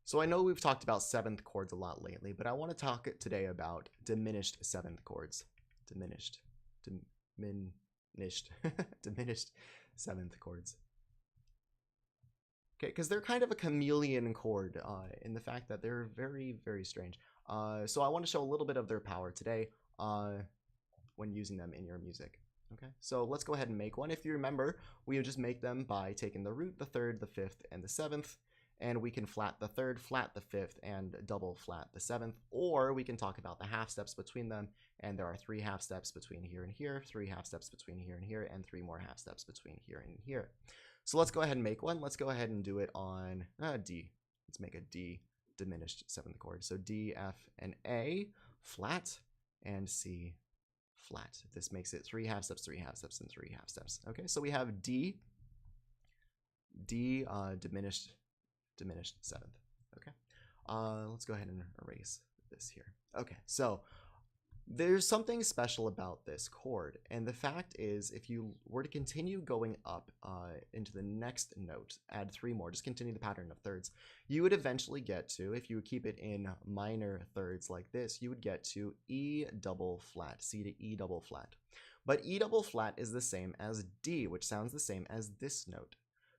So I know we've talked about seventh chords a lot lately, but I want to talk today about diminished seventh chords. Diminished. Diminished seventh chords. Okay, because they're kind of a chameleon chord in the fact that they're very, very strange. So I want to show a little bit of their power today when using them in your music. Okay, so let's go ahead and make one. If you remember, we would just make them by taking the root, the third, the fifth, and the seventh, and we can flat the third, flat the fifth, and double flat the seventh, or we can talk about the half steps between them, and there are 3 half steps between here and here, 3 half steps between here and here, and 3 more half steps between here and here. So let's go ahead and make one. Let's go ahead and do it on D. Let's make a D diminished seventh chord. So D, F, and A, flat, and C, flat. This makes it 3 half steps, 3 half steps, and 3 half steps. Okay, so we have D diminished seventh. Okay, let's go ahead and erase this here. Okay, so there's something special about this chord, and the fact is, if you were to continue going up into the next note, add 3 more, just continue the pattern of thirds, you would eventually get to, if you would keep it in minor thirds like this, you would get to E double flat, C to E double flat. But E double flat is the same as D, which sounds the same as this note.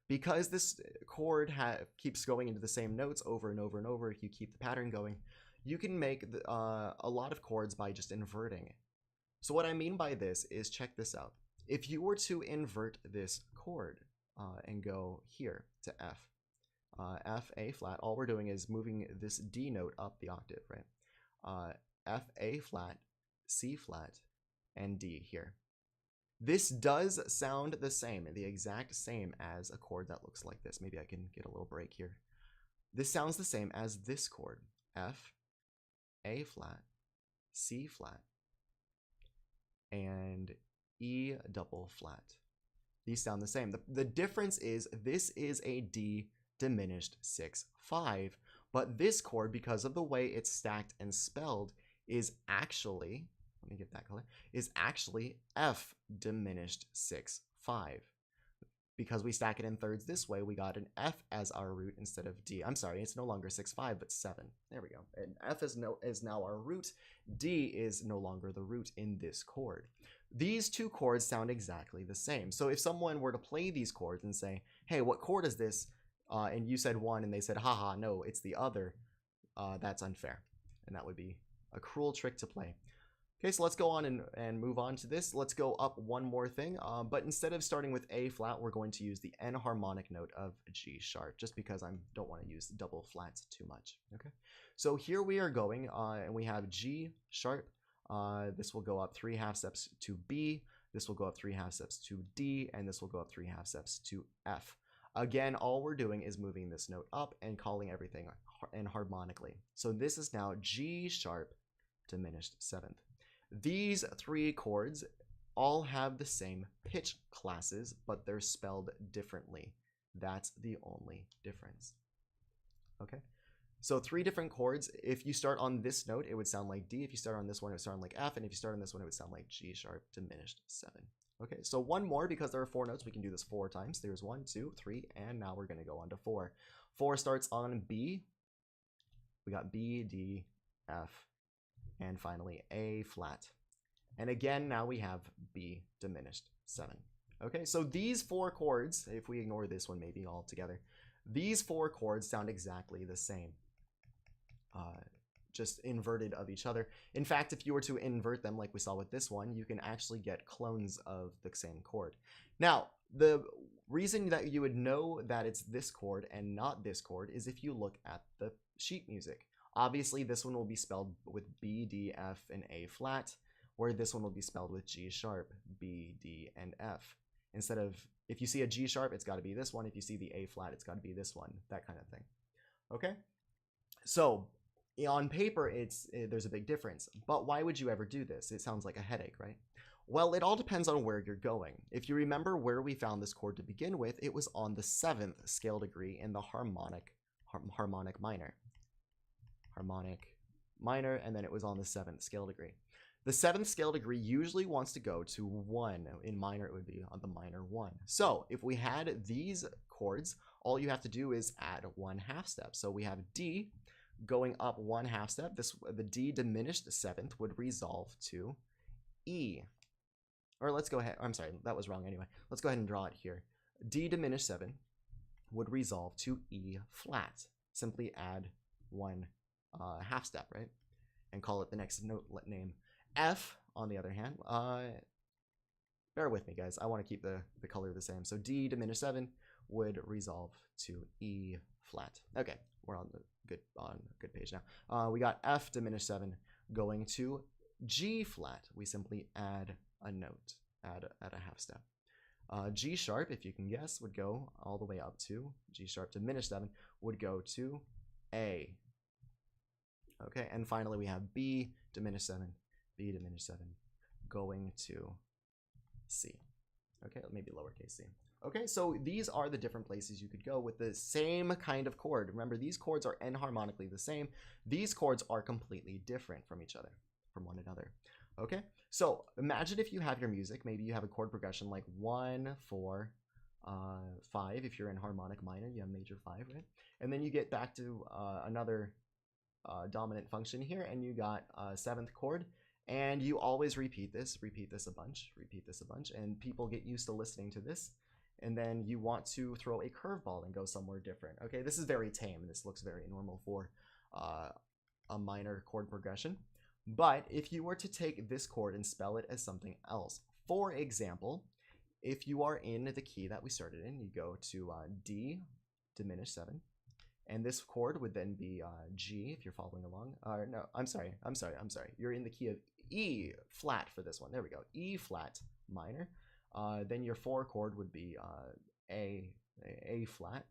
Because this chord keeps going into the same notes over and over and over, if you keep the pattern going, you can make a lot of chords by just inverting it. So what I mean by this is, check this out. If you were to invert this chord and go here to F, F, A flat, all we're doing is moving this D note up the octave, right? F, A flat, C flat, and D here. This does sound the same, the exact same as a chord that looks like this. Maybe I can get a little break here. This sounds the same as this chord, F, A flat, C flat, and E double flat. These sound the same. The difference is this is a D diminished 6/5, but this chord, because of the way it's stacked and spelled, is actually, let me get that color, is actually F diminished 6/5. Because we stack it in thirds this way, we got an F as our root instead of D. I'm sorry, it's no longer 6/5, but 7. There we go. And F is now our root. D is no longer the root in this chord. These two chords sound exactly the same. So if someone were to play these chords and say, hey, what chord is this? And you said one, and they said, haha, no, it's the other, that's unfair. And that would be a cruel trick to play. Okay, so let's go on and move on to this. Let's go up one more thing, but instead of starting with A flat, we're going to use the N harmonic note of G sharp, just because I don't want to use double flats too much. Okay, so here we are going, and we have G sharp. This will go up 3 half steps to B. This will go up 3 half steps to D, and this will go up 3 half steps to F. Again, all we're doing is moving this note up and calling everything in harmonically. So this is now G sharp diminished seventh. These 3 chords all have the same pitch classes, but they're spelled differently. That's the only difference. Okay, so 3 different chords. If you start on this note, it would sound like D. If you start on this one, it would sound like F. And if you start on this one, it would sound like G sharp diminished 7. Okay, so one more, because there are 4 notes, we can do this 4 times. There's 1, 2, 3, and now we're going to go on to 4. 4 starts on B. We got B, D, F, and finally A flat. And again, now we have B diminished 7. Okay, so these 4 chords, if we ignore this one maybe altogether, these 4 chords sound exactly the same, just inverted of each other. In fact, if you were to invert them like we saw with this one, you can actually get clones of the same chord. Now, the reason that you would know that it's this chord and not this chord is if you look at the sheet music. Obviously, this one will be spelled with B, D, F, and A flat, where this one will be spelled with G sharp, B, D, and F. Instead of, if you see a G sharp, it's got to be this one. If you see the A flat, it's got to be this one, that kind of thing. Okay? So, on paper, there's a big difference. But why would you ever do this? It sounds like a headache, right? Well, it all depends on where you're going. If you remember where we found this chord to begin with, it was on the 7th scale degree in the harmonic minor. Harmonic minor, and then it was on the 7th scale degree. The 7th scale degree usually wants to go to 1. In minor, it would be on the minor 1. So if we had these chords all you have to do is add 1/2 step. So we have D going up 1/2 step. The D diminished seventh would resolve to E. Or let's go ahead. I'm sorry, that was wrong anyway. Let's go ahead and draw it here. D diminished 7 would resolve to E flat. Simply add 1/2 step, right? And call it the next note name. F, on the other hand, bear with me, guys. I want to keep the color the same. So D diminished 7 would resolve to E flat. Okay, we're on a good page now. We got F diminished 7 going to G flat. We simply add a note, add a 1/2 step. G sharp, if you can guess, would go all the way up to G sharp diminished 7 would go to A. Okay, and finally we have B diminished 7, B diminished 7 going to C. Okay, maybe lowercase c. Okay, so these are the different places you could go with the same kind of chord. Remember, these chords are enharmonically the same. These chords are completely different from each other, from one another. Okay, so imagine if you have your music, maybe you have a chord progression like 1, 4, 5. If you're in harmonic minor, you have major 5, right? And then you get back to another dominant function here, and you got a 7th chord, and you always repeat this a bunch, and people get used to listening to this. And then you want to throw a curveball and go somewhere different. Okay, this is very tame. This looks very normal for a minor chord progression. But if you were to take this chord and spell it as something else, for example, if you are in the key that we started in, you go to D diminished 7, and this chord would then be G if you're following along. No, I'm sorry. You're in the key of E flat for this one. There we go. E flat minor. Then your 4 chord would be A flat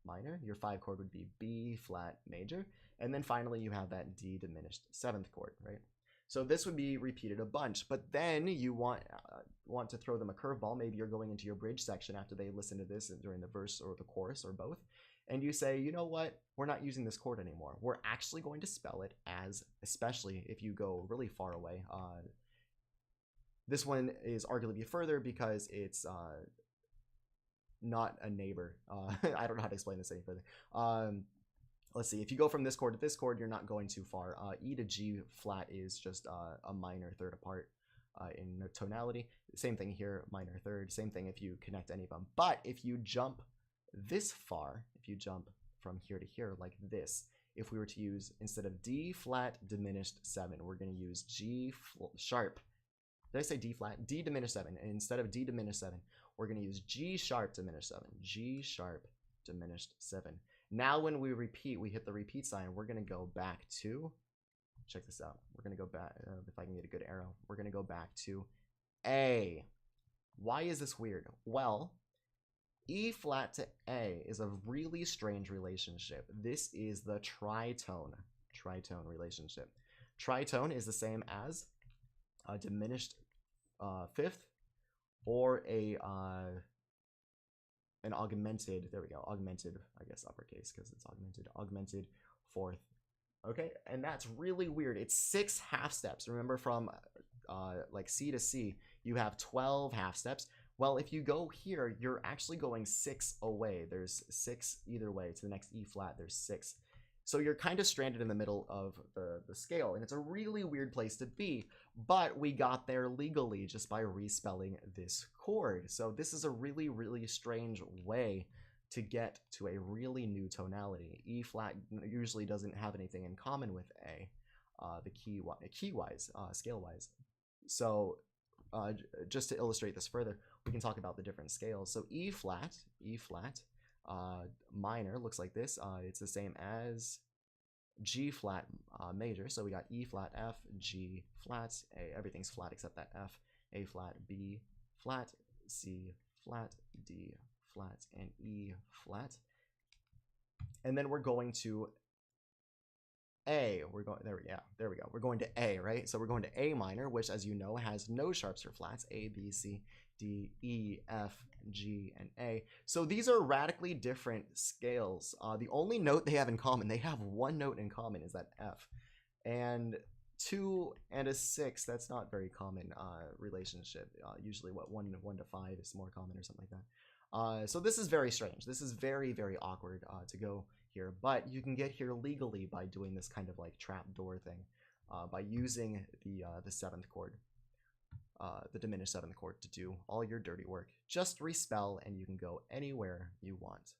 minor. Your 5 chord would be B flat major. And then finally you have that D diminished 7th chord, right? So this would be repeated a bunch, but then you want to throw them a curveball. Maybe you're going into your bridge section after they listen to this during the verse or the chorus or both. And you say, you know what? We're not using this chord anymore. We're actually going to spell it as, especially if you go really far away. This one is arguably further because it's not a neighbor. I don't know how to explain this any further. Let's see. If you go from this chord to this chord, you're not going too far. E to G flat is just a minor third apart in tonality. Same thing here, minor third. Same thing if you connect any of them. But if you jump this far, if you jump from here to here like this, if we were to use, instead of D flat diminished 7, we're going to use G sharp. Did I say D flat? D diminished 7. And instead of D diminished 7, we're going to use G sharp diminished 7. G sharp diminished 7. Now when we repeat, we hit the repeat sign, we're going to go back to, check this out. We're going to go back, if I can get a good arrow, we're going to go back to A. Why is this weird? Well, E flat to A is a really strange relationship. This is the tritone relationship. Tritone is the same as a diminished 5th or an augmented, there we go, augmented, I guess uppercase because it's augmented 4th. Okay, and that's really weird. It's 6 half steps. Remember, from like C to C, you have 12 half steps. Well, if you go here, you're actually going 6 away. There's 6 either way to the next E flat. There's 6. So you're kind of stranded in the middle of the scale, and it's a really weird place to be, but we got there legally just by respelling this chord. So this is a really, really strange way to get to a really new tonality. E flat usually doesn't have anything in common with A, the key-wise, scale-wise. So just to illustrate this further, we can talk about the different scales. So E flat, minor looks like this. It's the same as G flat major. So we got E flat, F, G flat, A. Everything's flat except that F. A flat, B flat, C flat, D flat, and E flat. And then we're going to A. There we go. We're going to A, right? So we're going to A minor, which, as you know, has no sharps or flats. A, B, C, D, E, F, G, and A. So these are radically different scales. The only note they have in common, they have one note in common, is that F. And 2 and a 6, that's not very common relationship. Usually, what, 1 to 5 is more common or something like that. So this is very strange. This is very, very awkward to go here, but you can get here legally by doing this kind of like trapdoor thing, by using the 7th chord, the diminished 7th chord, to do all your dirty work. Just respell and you can go anywhere you want.